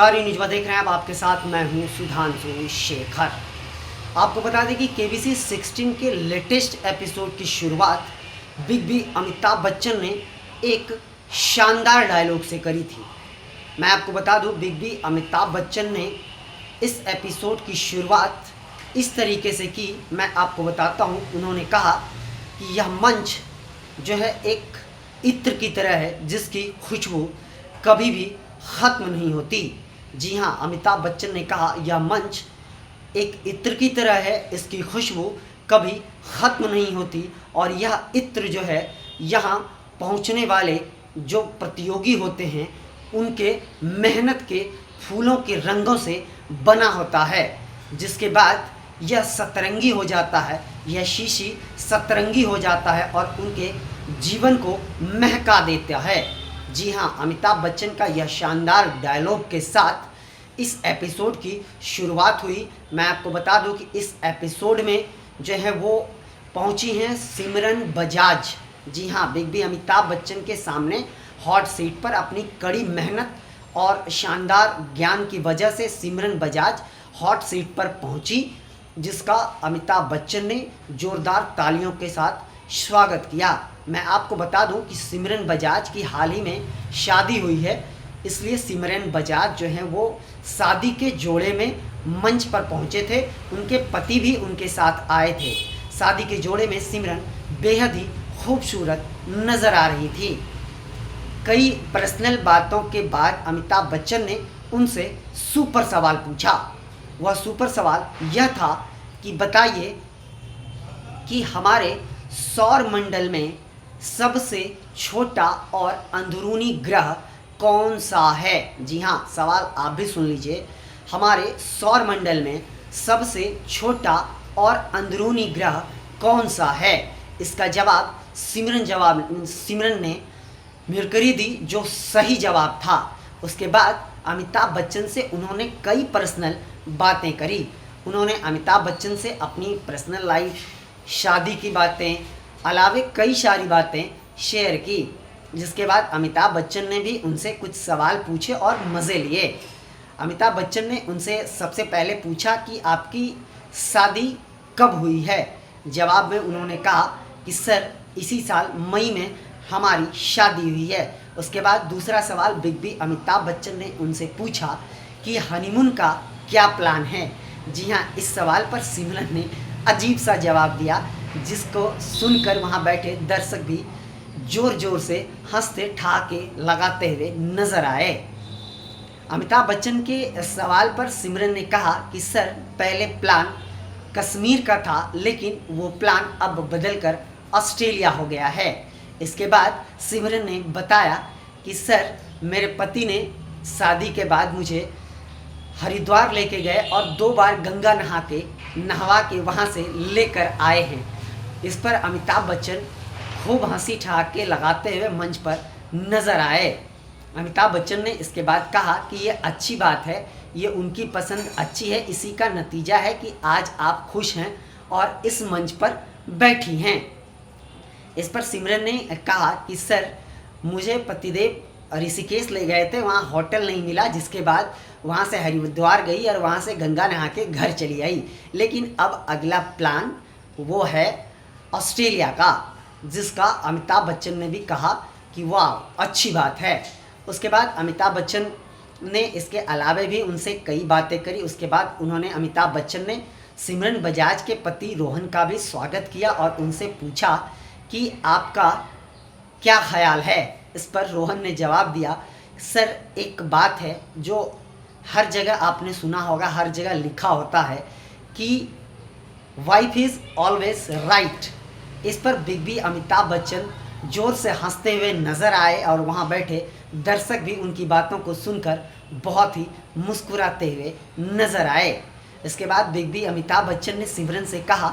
नमस्कार, ये न्यूज़ देख रहे हैं आप। आपके साथ मैं हूं सुधांशु शेखर। आपको बता दें कि केबीसी 16 के लेटेस्ट एपिसोड की शुरुआत बिग बी अमिताभ बच्चन ने एक शानदार डायलॉग से करी थी। मैं आपको बता दूं, बिग बी अमिताभ बच्चन ने इस एपिसोड की शुरुआत इस तरीके से की। मैं आपको बताता हूं। उन्होंने कहा कि यह मंच जो है एक इत्र की तरह है जिसकी खुशबू कभी भी ख़त्म नहीं होती। जी हाँ, अमिताभ बच्चन ने कहा यह मंच एक इत्र की तरह है, इसकी खुशबू कभी ख़त्म नहीं होती। और यह इत्र जो है यहाँ पहुँचने वाले जो प्रतियोगी होते हैं उनके मेहनत के फूलों के रंगों से बना होता है, जिसके बाद यह सतरंगी हो जाता है, यह शीशी सतरंगी हो जाता है और उनके जीवन को महका देता है। जी हाँ, अमिताभ बच्चन का यह शानदार डायलॉग के साथ इस एपिसोड की शुरुआत हुई। मैं आपको बता दूं कि इस एपिसोड में जो है वो पहुंची हैं सिमरन बजाज। जी हाँ, बिग बी अमिताभ बच्चन के सामने हॉट सीट पर अपनी कड़ी मेहनत और शानदार ज्ञान की वजह से सिमरन बजाज हॉट सीट पर पहुंची, जिसका अमिताभ बच्चन ने ज़ोरदार तालियों के साथ स्वागत किया। मैं आपको बता दूं कि सिमरन बजाज की हाल ही में शादी हुई है, इसलिए सिमरन बजाज जो हैं वो शादी के जोड़े में मंच पर पहुंचे थे। उनके पति भी उनके साथ आए थे। शादी के जोड़े में सिमरन बेहद ही खूबसूरत नज़र आ रही थी। कई पर्सनल बातों के बाद अमिताभ बच्चन ने उनसे सुपर सवाल पूछा। वह सुपर सवाल यह था कि बताइए कि हमारे सौर मंडल में सबसे छोटा और अंदरूनी ग्रह कौन सा है। जी हाँ, सवाल आप भी सुन लीजिए। हमारे सौर मंडल में सबसे छोटा और अंदरूनी ग्रह कौन सा है। इसका जवाब सिमरन ने मरकरी दी, जो सही जवाब था। उसके बाद अमिताभ बच्चन से उन्होंने कई पर्सनल बातें करी। उन्होंने अमिताभ बच्चन से अपनी पर्सनल लाइफ, शादी की बातें, अलावे कई सारी बातें शेयर की। जिसके बाद अमिताभ बच्चन ने भी उनसे कुछ सवाल पूछे और मज़े लिए। अमिताभ बच्चन ने उनसे सबसे पहले पूछा कि आपकी शादी कब हुई है। जवाब में उन्होंने कहा कि सर, इसी साल मई में हमारी शादी हुई है। उसके बाद दूसरा सवाल बिग बी अमिताभ बच्चन ने उनसे पूछा कि हनीमून का क्या प्लान है। जी हाँ, इस सवाल पर सिमरन ने अजीब सा जवाब दिया, जिसको सुनकर वहाँ बैठे दर्शक भी ज़ोर ज़ोर से हंसते ठहाके लगाते हुए नज़र आए। अमिताभ बच्चन के सवाल पर सिमरन ने कहा कि सर, पहले प्लान कश्मीर का था, लेकिन वो प्लान अब बदलकर ऑस्ट्रेलिया हो गया है। इसके बाद सिमरन ने बताया कि सर, मेरे पति ने शादी के बाद मुझे हरिद्वार लेके गए और 2 बार गंगा नहवा के वहाँ से लेकर आए हैं। इस पर अमिताभ बच्चन खूब हंसी ठहाके लगाते हुए मंच पर नज़र आए। अमिताभ बच्चन ने इसके बाद कहा कि ये अच्छी बात है, ये उनकी पसंद अच्छी है, इसी का नतीजा है कि आज आप खुश हैं और इस मंच पर बैठी हैं। इस पर सिमरन ने कहा कि सर, मुझे पतिदेव ऋषिकेश ले गए थे, वहाँ होटल नहीं मिला, जिसके बाद वहाँ से हरिद्वार गई और वहाँ से गंगा नहा के घर चली आई। लेकिन अब अगला प्लान वो है ऑस्ट्रेलिया का, जिसका अमिताभ बच्चन ने भी कहा कि वाह, अच्छी बात है। उसके बाद अमिताभ बच्चन ने इसके अलावे भी उनसे कई बातें करी। उसके बाद अमिताभ बच्चन ने सिमरन बजाज के पति रोहन का भी स्वागत किया और उनसे पूछा कि आपका क्या ख्याल है। इस पर रोहन ने जवाब दिया, सर, एक बात है जो हर जगह आपने सुना होगा, हर जगह लिखा होता है कि वाइफ इज़ ऑलवेज राइट। इस पर बिग बी अमिताभ बच्चन ज़ोर से हंसते हुए नज़र आए और वहाँ बैठे दर्शक भी उनकी बातों को सुनकर बहुत ही मुस्कुराते हुए नज़र आए। इसके बाद बिग बी अमिताभ बच्चन ने सिमरन से कहा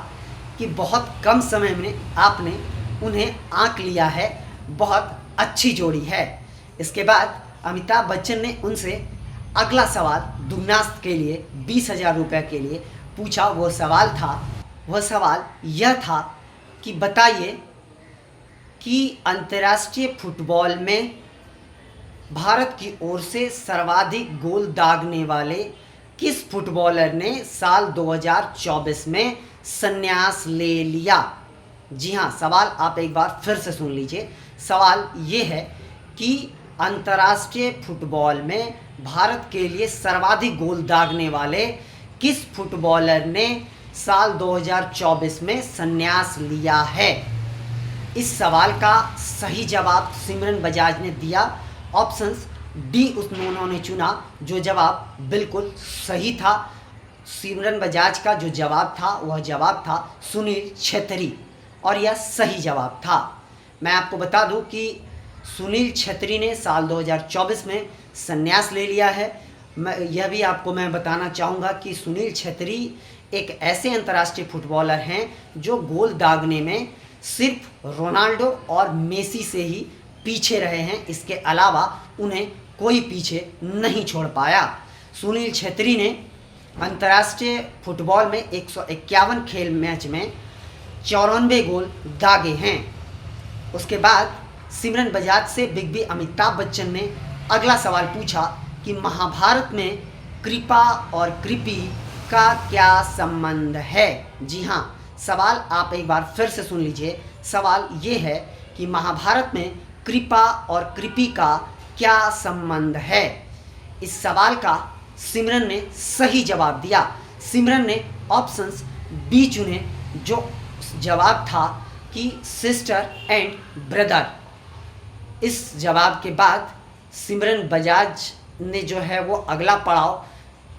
कि बहुत कम समय में आपने उन्हें आंक लिया है, बहुत अच्छी जोड़ी है। इसके बाद अमिताभ बच्चन ने उनसे अगला सवाल दुगनास्त के लिए 20,000 रुपये के लिए पूछा। वह सवाल यह था कि बताइए कि अंतर्राष्ट्रीय फुटबॉल में भारत की ओर से सर्वाधिक गोल दागने वाले किस फुटबॉलर ने साल 2024 में संन्यास ले लिया? जी हाँ, सवाल आप एक बार फिर से सुन लीजिए। सवाल ये है कि अंतर्राष्ट्रीय फुटबॉल में भारत के लिए सर्वाधिक गोल दागने वाले किस फुटबॉलर ने साल 2024 में संन्यास लिया है? इस सवाल का सही जवाब सिमरन बजाज ने दिया। ऑप्शंस डी उन्होंने चुना, जो जवाब बिल्कुल सही था। सिमरन बजाज का जो जवाब था वह जवाब था सुनील छेत्री, और यह सही जवाब था। मैं आपको बता दूं कि सुनील छेत्री ने साल 2024 में संन्यास ले लिया है। यह भी आपको मैं बताना चाहूँगा कि सुनील छेत्री एक ऐसे अंतर्राष्ट्रीय फुटबॉलर हैं जो गोल दागने में सिर्फ रोनाल्डो और मेसी से ही पीछे रहे हैं। इसके अलावा उन्हें कोई पीछे नहीं छोड़ पाया। सुनील छेत्री ने अंतर्राष्ट्रीय फुटबॉल में 151 खेल मैच में 94 गोल दागे हैं। उसके बाद सिमरन बजाज से बिग बी अमिताभ बच्चन ने अगला सवाल पूछा कि महाभारत में कृपा और कृपी का क्या संबंध है? जी हाँ, सवाल आप एक बार फिर से सुन लीजिए। सवाल ये है कि महाभारत में कृपा और कृपी का क्या संबंध है? इस सवाल का सिमरन ने सही जवाब दिया। सिमरन ने ऑप्शंस बी चुने, जो जवाब था कि सिस्टर एंड ब्रदर। इस जवाब के बाद सिमरन बजाज ने जो है वो अगला पड़ाव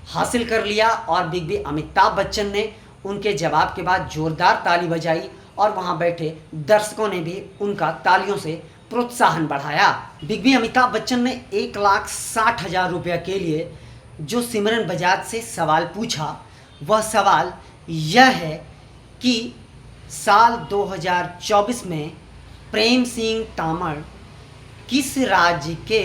हासिल कर लिया और बिग बी अमिताभ बच्चन ने उनके जवाब के बाद जोरदार ताली बजाई और वहां बैठे दर्शकों ने भी उनका तालियों से प्रोत्साहन बढ़ाया। बिग बी अमिताभ बच्चन ने 1,60,000 रुपये के लिए जो सिमरन बजाज से सवाल पूछा, वह सवाल यह है कि साल 2024 में प्रेम सिंह तोमर किस राज्य के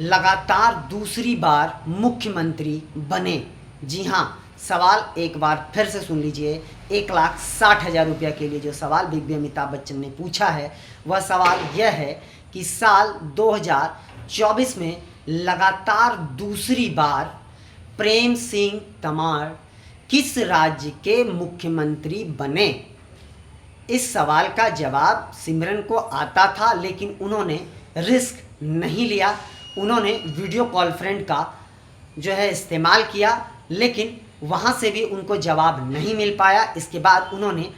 लगातार दूसरी बार मुख्यमंत्री बने? जी हाँ, सवाल एक बार फिर से सुन लीजिए। 1,60,000 रुपये के लिए जो सवाल बिग बी अमिताभ बच्चन ने पूछा है, वह सवाल यह है कि साल 2024 में लगातार दूसरी बार प्रेम सिंह तोमर किस राज्य के मुख्यमंत्री बने? इस सवाल का जवाब सिमरन को आता था, लेकिन उन्होंने रिस्क नहीं लिया। उन्होंने वीडियो कॉन्फ्रेंस का जो है इस्तेमाल किया, लेकिन वहाँ से भी उनको जवाब नहीं मिल पाया। इसके बाद उन्होंने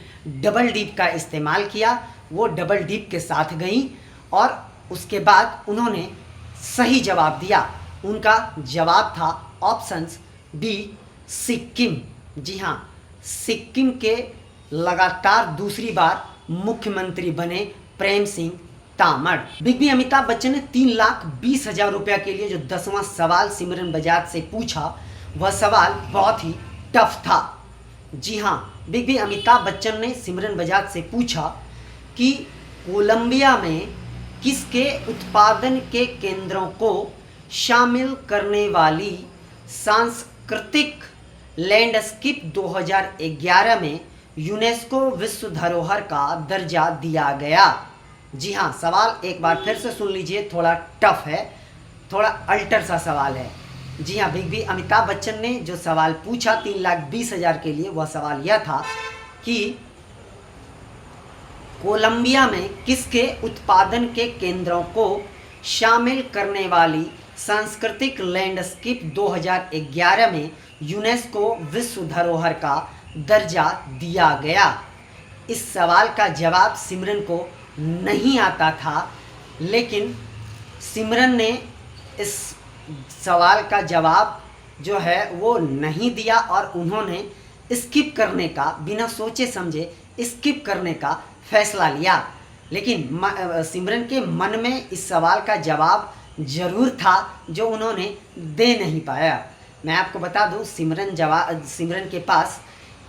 डबल डीप का इस्तेमाल किया। वो डबल डीप के साथ गई और उसके बाद उन्होंने सही जवाब दिया। उनका जवाब था ऑप्शंस डी सिक्किम। जी हाँ, सिक्किम के लगातार दूसरी बार मुख्यमंत्री बने प्रेम सिंह तोमर। बिग बी अमिताभ बच्चन ने 3,20,000 रुपये के लिए जो 10वां सवाल सिमरन बजाज से पूछा, वह सवाल बहुत ही टफ था। जी हाँ, बिग बी अमिताभ बच्चन ने सिमरन बजाज से पूछा कि कोलंबिया में किसके उत्पादन के केंद्रों को शामिल करने वाली सांस्कृतिक लैंडस्केप 2011 में यूनेस्को विश्व धरोहर का दर्जा दिया गया? जी हाँ, सवाल एक बार फिर से सुन लीजिए। थोड़ा टफ है, थोड़ा अल्टर सा सवाल है। जी हाँ, बिग बी अमिताभ बच्चन ने जो सवाल पूछा 3,20,000 के लिए, वह सवाल यह था कि कोलंबिया में किसके उत्पादन के केंद्रों को शामिल करने वाली सांस्कृतिक लैंडस्केप 2011 में यूनेस्को विश्व धरोहर का दर्जा दिया गया? इस सवाल का जवाब सिमरन को नहीं आता था, लेकिन सिमरन ने इस सवाल का जवाब जो है वो नहीं दिया और उन्होंने स्किप करने का, बिना सोचे समझे स्किप करने का फैसला लिया। लेकिन सिमरन के मन में इस सवाल का जवाब ज़रूर था, जो उन्होंने दे नहीं पाया। मैं आपको बता दूं, सिमरन के पास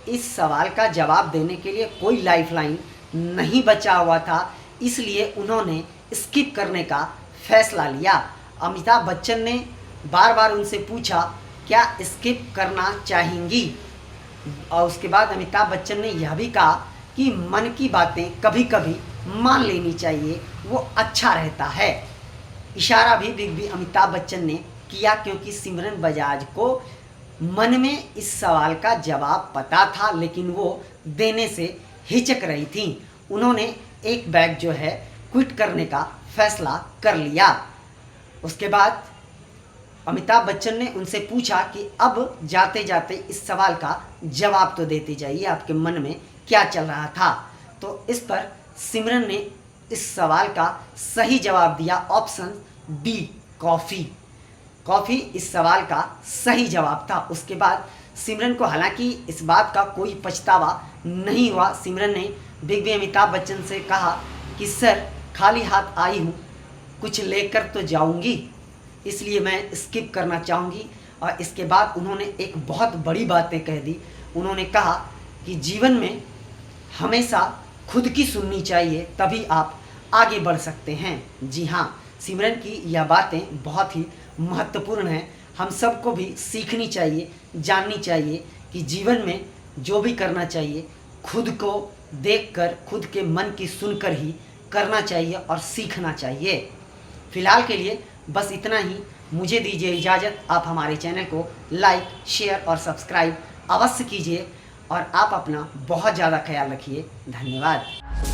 इस सवाल का जवाब देने के लिए कोई लाइफलाइन नहीं बचा हुआ था, इसलिए उन्होंने स्किप करने का फैसला लिया। अमिताभ बच्चन ने बार बार उनसे पूछा क्या स्किप करना चाहेंगी, और उसके बाद अमिताभ बच्चन ने यह भी कहा कि मन की बातें कभी कभी मान लेनी चाहिए, वो अच्छा रहता है। इशारा भी बिग बी अमिताभ बच्चन ने किया, क्योंकि सिमरन बजाज को मन में इस सवाल का जवाब पता था, लेकिन वो देने से हिचक रही थी। उन्होंने एक बैग जो है क्विट करने का फैसला कर लिया। उसके बाद अमिताभ बच्चन ने उनसे पूछा कि अब जाते जाते इस सवाल का जवाब तो देते जाइए, आपके मन में क्या चल रहा था। तो इस पर सिमरन ने इस सवाल का सही जवाब दिया, ऑप्शन बी, कॉफ़ी। कॉफ़ी इस सवाल का सही जवाब था। उसके बाद सिमरन को हालांकि इस बात का कोई पछतावा नहीं हुआ। सिमरन ने बिग बी अमिताभ बच्चन से कहा कि सर, खाली हाथ आई हूँ, कुछ लेकर तो जाऊँगी, इसलिए मैं स्किप करना चाहूँगी। और इसके बाद उन्होंने एक बहुत बड़ी बातें कह दी। उन्होंने कहा कि जीवन में हमेशा खुद की सुननी चाहिए, तभी आप आगे बढ़ सकते हैं। जी हाँ, सिमरन की यह बातें बहुत ही महत्वपूर्ण हैं। हम सबको भी सीखनी चाहिए, जाननी चाहिए कि जीवन में जो भी करना चाहिए खुद को देखकर, खुद के मन की सुनकर ही करना चाहिए और सीखना चाहिए। फिलहाल के लिए बस इतना ही। मुझे दीजिए इजाज़त। आप हमारे चैनल को लाइक, शेयर और सब्सक्राइब अवश्य कीजिए और आप अपना बहुत ज़्यादा ख्याल रखिए। धन्यवाद।